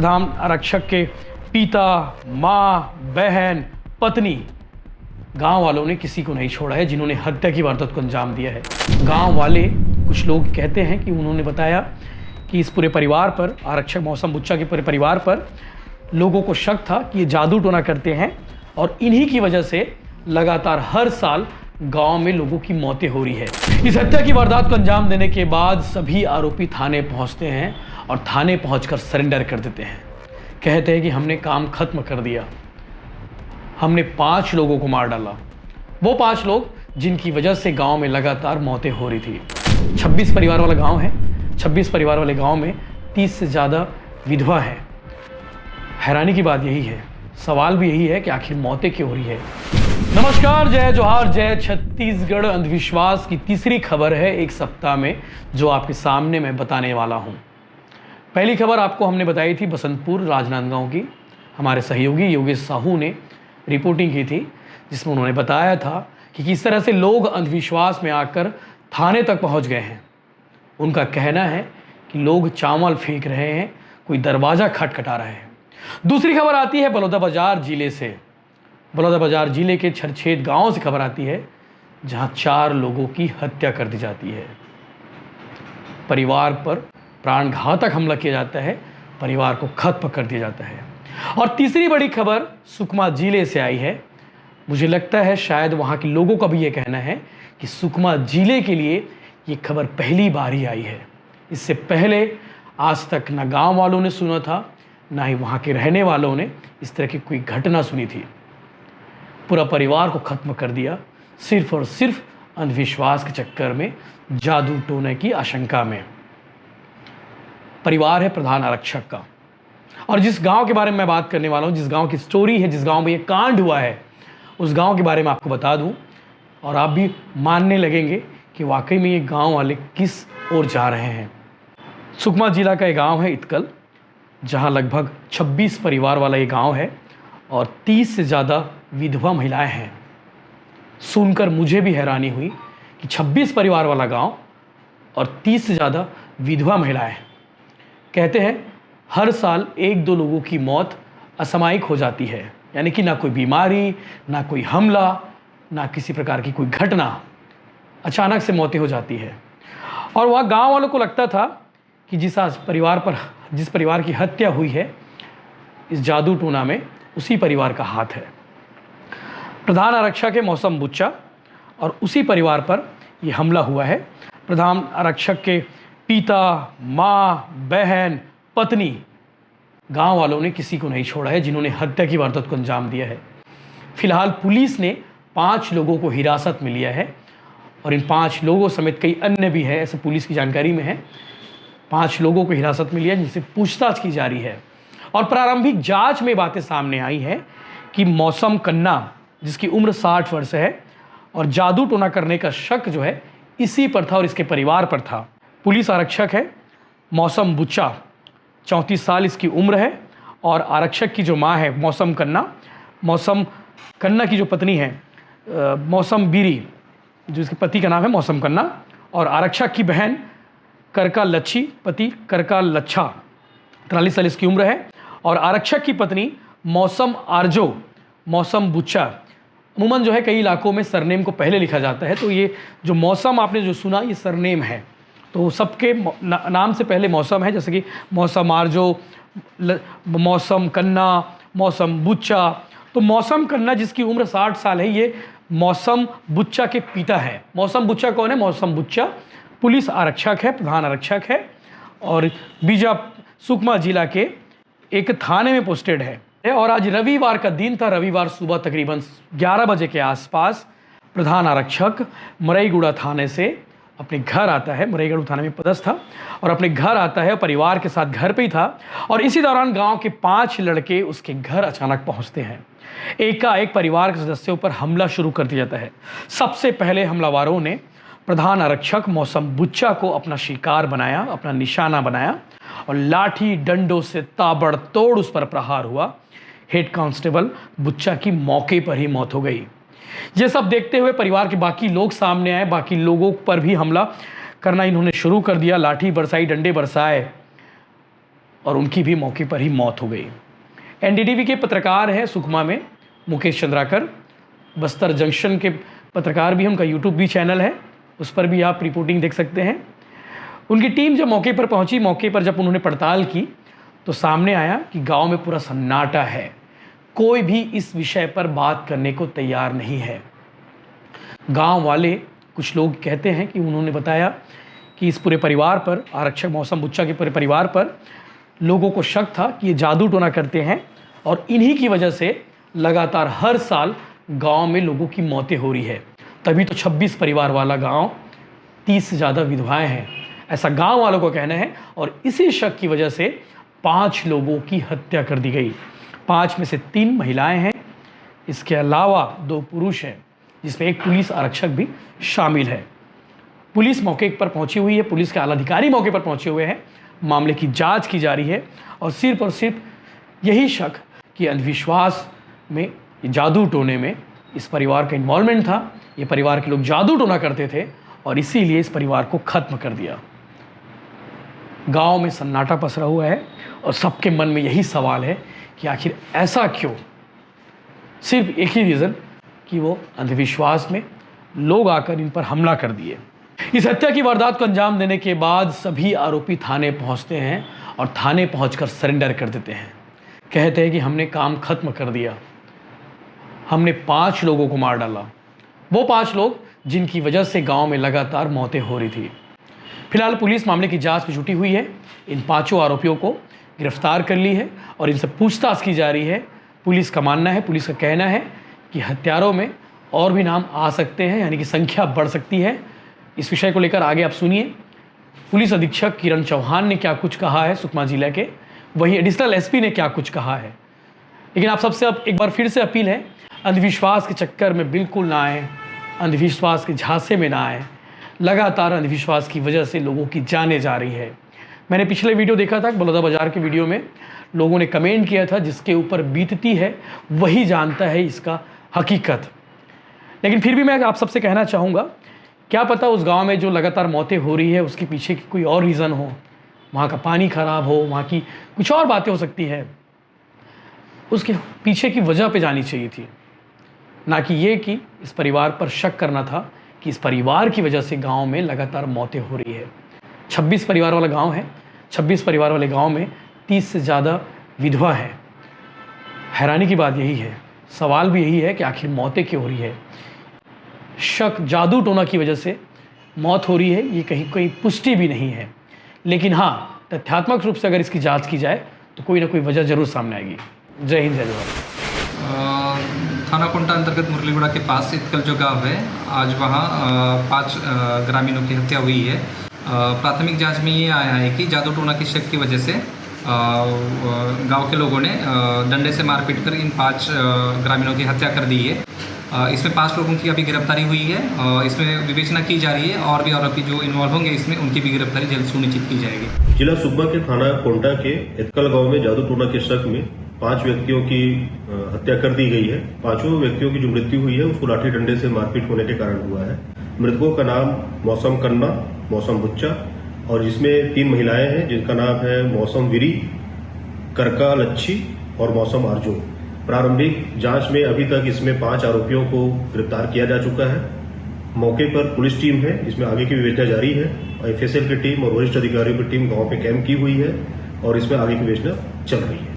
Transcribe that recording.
प्रधान आरक्षक के पिता, माँ, बहन, पत्नी, गांव वालों ने किसी को नहीं छोड़ा है जिन्होंने हत्या की वारदात को अंजाम दिया है। गांव वाले कुछ लोग कहते हैं कि उन्होंने बताया कि इस पूरे परिवार पर, आरक्षक मौसम बुच्चा के पूरे परिवार पर लोगों को शक था कि ये जादू टोना करते हैं और इन्हीं की वजह से लगातार हर साल गांव में लोगों की मौतें हो रही है। इस हत्या की वारदात को अंजाम देने के बाद सभी आरोपी थाने पहुंचते हैं और थाने पहुंचकर सरेंडर कर देते हैं। कहते हैं कि हमने काम खत्म कर दिया, हमने 5 लोगों को मार डाला, वो 5 लोग जिनकी वजह से गांव में लगातार मौतें हो रही थी। 26 परिवार वाला गांव है। 26 परिवार वाले गांव में 30 से ज़्यादा विधवा है। हैरानी की बात यही है, सवाल भी यही है कि आखिर मौतें क्यों हो रही है। नमस्कार, जय जोहार, जय छत्तीसगढ़। अंधविश्वास की तीसरी खबर है एक सप्ताह में जो आपके सामने मैं बताने वाला हूं। पहली खबर आपको हमने बताई थी बसंतपुर राजनांदगांव की। हमारे सहयोगी योगेश साहू ने रिपोर्टिंग की थी जिसमें उन्होंने बताया था कि किस तरह से लोग अंधविश्वास में आकर थाने तक पहुंच गए हैं। उनका कहना है कि लोग चावल फेंक रहे हैं, कोई दरवाज़ा खटखटा रहा है। दूसरी खबर आती है बलौदाबाजार जिले से। बलौदाबाजार जिले के छरछेद गांव से खबर आती है जहां 4 लोगों की हत्या कर दी जाती है। परिवार पर प्राणघातक हमला किया जाता है, परिवार को खत्म कर दिया जाता है। और तीसरी बड़ी खबर सुकमा जिले से आई है। मुझे लगता है शायद वहाँ के लोगों का भी ये कहना है कि सुकमा जिले के लिए ये खबर पहली बार ही आई है। इससे पहले आज तक ना गांव वालों ने सुना था, ना ही वहाँ के रहने वालों ने इस तरह की कोई घटना सुनी थी। पूरा परिवार को खत्म कर दिया सिर्फ और सिर्फ अंधविश्वास के चक्कर में, जादू टोने की आशंका में। परिवार है प्रधान आरक्षक का। और जिस गांव के बारे में मैं बात करने वाला हूं, जिस गांव की स्टोरी है, जिस गांव में ये कांड हुआ है, उस गांव के बारे में आपको बता दूं और आप भी मानने लगेंगे कि वाकई में ये गांव वाले किस ओर जा रहे हैं। सुकमा जिला का ये गांव है इतकल, जहां लगभग 26 परिवार वाला ये गांव है और 30 से ज़्यादा विधवा महिलाएं हैं। सुनकर मुझे भी हैरानी हुई कि 26 परिवार वाला गांव और 30 से ज़्यादा विधवा महिलाएं। कहते हैं हर साल 1-2 लोगों की मौत असामयिक हो जाती है, यानी कि ना कोई बीमारी, ना कोई हमला, ना किसी प्रकार की कोई घटना, अचानक से मौतें हो जाती है। और वह गांव वालों को लगता था कि जिस परिवार की हत्या हुई है इस जादू टोना में, उसी परिवार का हाथ है। प्रधान आरक्षक है मौसम बुच्चा और उसी परिवार पर यह हमला हुआ है। प्रधान आरक्षक के पिता, माँ, बहन, पत्नी, गांव वालों ने किसी को नहीं छोड़ा है जिन्होंने हत्या की वारदात को अंजाम दिया है। फिलहाल पुलिस ने 5 लोगों को हिरासत में लिया है और इन 5 लोगों समेत कई अन्य भी हैं, ऐसे पुलिस की जानकारी में है। 5 लोगों को हिरासत में लिया जिनसे पूछताछ की जा रही है। और प्रारंभिक जांच में बातें सामने आई है कि मौसम कन्ना, जिसकी उम्र 60 वर्ष है और जादू टोना करने का शक जो है इसी पर था और इसके परिवार पर था। पुलिस आरक्षक है मौसम बुच्चा, 34 साल इसकी उम्र है और आरक्षक की जो माँ है मौसम कन्ना की जो पत्नी है मौसम बीरी, जो इसके पति का नाम है मौसम कन्ना, और आरक्षक की बहन करका लच्छी, पति करका लच्छा, 43 साल इसकी उम्र है। और आरक्षक की पत्नी मौसम आरजो, मौसम बुच्चा। अमूमन जो है कई इलाकों में सरनेम को पहले लिखा जाता है, तो ये जो मौसम आपने जो सुना ये सरनेम है, तो सबके नाम से पहले मौसम है, जैसे कि मौसम आरजो, मौसम कन्ना, मौसम बुच्चा। तो मौसम कन्ना जिसकी उम्र 60 साल है, ये मौसम बुच्चा के पिता है। मौसम बुच्चा कौन है? मौसम बुच्चा पुलिस आरक्षक है, प्रधान आरक्षक है और सुकमा जिला के एक थाने में पोस्टेड है। और आज रविवार का दिन था। रविवार सुबह तकरीबन 11 बजे के आसपास प्रधान आरक्षक मरईगुड़ा थाने से अपने घर आता है। मरईगुड़ा थाने में पदस्थ था और अपने घर आता है, परिवार के साथ घर पे ही था। और इसी दौरान गांव के 5 लड़के उसके घर अचानक पहुंचते हैं। एकाएक परिवार के सदस्यों पर हमला शुरू कर दिया जाता है। सबसे पहले हमलावरों ने प्रधान आरक्षक मौसम बुच्चा को अपना शिकार बनाया, अपना निशाना बनाया और लाठी डंडों से ताबड़तोड़ उस पर प्रहार हुआ। हेड कांस्टेबल बुच्चा की मौके पर ही मौत हो गई। ये सब देखते हुए परिवार के बाकी लोग सामने आए, बाकी लोगों पर भी हमला करना इन्होंने शुरू कर दिया। लाठी बरसाई, डंडे बरसाए और उनकी भी मौके पर ही मौत हो गई। एनडीटीवी के पत्रकार हैं सुकमा में मुकेश चंद्राकर, बस्तर जंक्शन के पत्रकार भी, उनका यूट्यूब भी चैनल है, उस पर भी आप रिपोर्टिंग देख सकते हैं। उनकी टीम जब मौके पर पहुंची, मौके पर जब उन्होंने पड़ताल की तो सामने आया कि गांव में पूरा सन्नाटा है, कोई भी इस विषय पर बात करने को तैयार नहीं है। गांव वाले कुछ लोग कहते हैं कि उन्होंने बताया कि इस पूरे परिवार पर, आरक्षक मौसम बुच्चा के पूरे परिवार पर लोगों को शक था कि ये जादू टोना करते हैं और इन्हीं की वजह से लगातार हर साल गांव में लोगों की मौतें हो रही है। तभी तो 26 परिवार वाला गांव, 30 से ज़्यादा विधवाएं हैं, ऐसा गांव वालों को कहना है। और इसी शक की वजह से 5 लोगों की हत्या कर दी गई। 5 में से 3 महिलाएं हैं, इसके अलावा 2 पुरुष हैं, जिसमें एक पुलिस आरक्षक भी शामिल है। पुलिस मौके पर पहुंची हुई है, पुलिस के आला अधिकारी मौके पर पहुंचे हुए हैं, मामले की जांच की जा रही है और सिर्फ यही शक कि अंधविश्वास में, जादू टोने में इस परिवार का इन्वॉल्वमेंट था, ये परिवार के लोग जादू टोना करते थे और इसीलिए इस परिवार को ख़त्म कर दिया। गांव में सन्नाटा पसरा हुआ है और सबके मन में यही सवाल है कि आखिर ऐसा क्यों। सिर्फ एक ही रीज़न कि वो अंधविश्वास में लोग आकर इन पर हमला कर दिए। इस हत्या की वारदात को अंजाम देने के बाद सभी आरोपी थाने पहुंचते हैं और थाने पहुंचकर सरेंडर कर देते हैं। कहते हैं कि हमने काम खत्म कर दिया, हमने 5 लोगों को मार डाला, वो 5 लोग जिनकी वजह से गांव में लगातार मौतें हो रही थी। फिलहाल पुलिस मामले की जांच में जुटी हुई है, इन 5 आरोपियों को गिरफ्तार कर ली है और इनसे पूछताछ की जा रही है। पुलिस का मानना है, पुलिस का कहना है कि हत्यारों में और भी नाम आ सकते हैं, यानी कि संख्या बढ़ सकती है। इस विषय को लेकर आगे आप सुनिए पुलिस अधीक्षक किरण चौहान ने क्या कुछ कहा है सुकमा जिला के, वही एडिशनल एसपी ने क्या कुछ कहा है। लेकिन आप सबसे अब एक बार फिर से अपील है, अंधविश्वास के चक्कर में बिल्कुल ना आए, अंधविश्वास के झांसे में ना आए। लगातार अंधविश्वास की वजह से लोगों की जानें जा रही है। मैंने पिछले वीडियो देखा था, बलौदा बाजार के वीडियो में लोगों ने कमेंट किया था, जिसके ऊपर बीतती है वही जानता है इसका हकीकत। लेकिन फिर भी मैं आप सबसे कहना चाहूँगा, क्या पता उस गांव में जो लगातार मौतें हो रही है उसके पीछे की कोई और रीज़न हो, वहाँ का पानी ख़राब हो, वहाँ की कुछ और बातें हो सकती है। उसके पीछे की वजह पे जानी चाहिए थी, ना कि ये कि इस परिवार पर शक करना था कि इस परिवार की वजह से गांव में लगातार मौतें हो रही है। 26 परिवार वाला गांव है, 26 परिवार वाले गांव में 30 से ज़्यादा विधवा है। हैरानी की बात यही है, सवाल भी यही है कि आखिर मौतें क्यों हो रही है। शक जादू टोना की वजह से मौत हो रही है, ये कहीं कोई पुष्टि भी नहीं है। लेकिन हाँ, तथ्यात्मक रूप से अगर इसकी जांच की जाए तो कोई ना कोई वजह जरूर सामने आएगी। जय हिंद, जय जवाहर। थाना कोंटा अंतर्गत मुरलीगुड़ा के पास इतकल जो गांव है, आज वहाँ 5 ग्रामीणों की हत्या हुई है। प्राथमिक जांच में ये आया है कि जादू टोना की शक की वजह से गांव के लोगों ने डंडे से मारपीट कर इन 5 ग्रामीणों की हत्या कर दी है। इसमें 5 लोगों की अभी गिरफ्तारी हुई है और इसमें विवेचना की जा रही है और भी आरोपी जो इन्वॉल्व होंगे इसमें उनकी भी गिरफ्तारी जल्द सुनिश्चित की जाएगी। जिला सुकमा के थाना कोंटा के इतकल गांव में जादू टोना के शक में 5 व्यक्तियों की हत्या कर दी गई है। 5 व्यक्तियों की जो मृत्यु हुई है उसको लाठी डंडे से मारपीट होने के कारण हुआ है। मृतकों का नाम मौसम कन्ना, मौसम बुच्चा और जिसमें 3 महिलाएं हैं जिनका नाम है मौसम विरी, करका लच्छी और मौसम आरजू। प्रारंभिक जांच में अभी तक इसमें 5 आरोपियों को गिरफ्तार किया जा चुका है। मौके पर पुलिस टीम है, इसमें आगे की विवेचना जारी है। एफएसएल की टीम और वरिष्ठ अधिकारियों की टीम गांव पे कैंप की हुई है और इसमें आगे की विवेचना चल रही है।